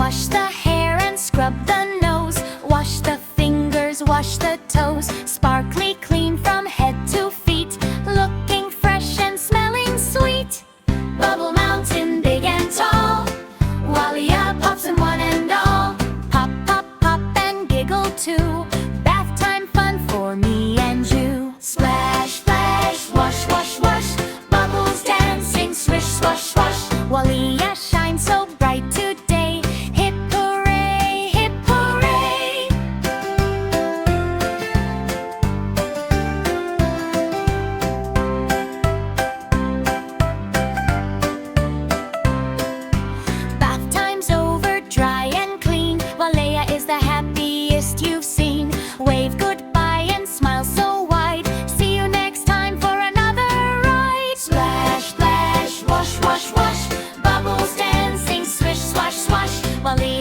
Wash the hair and scrub the nose. Wash the fingers, wash the toes. Sparkly clean from head to feet, looking fresh and smelling sweet. Bubble mountain, big and tall. Waleeya pops them one and all. Pop, pop, pop and giggle too. Bath time fun for me and you. Splash, splash, wash, wash, wash. Bubbles dancing, swish, swash, swash. Waleeya shines so bright today. Hip hooray, hip hooray. Bath time's over, dry and clean. Waleeya is the happiest you've seen. Wave goodbye and smile so wide. See you next time for another ride. Splash, splash, wash, wash, wash. Bubbles dancing, swish, swash, swash. Waleeya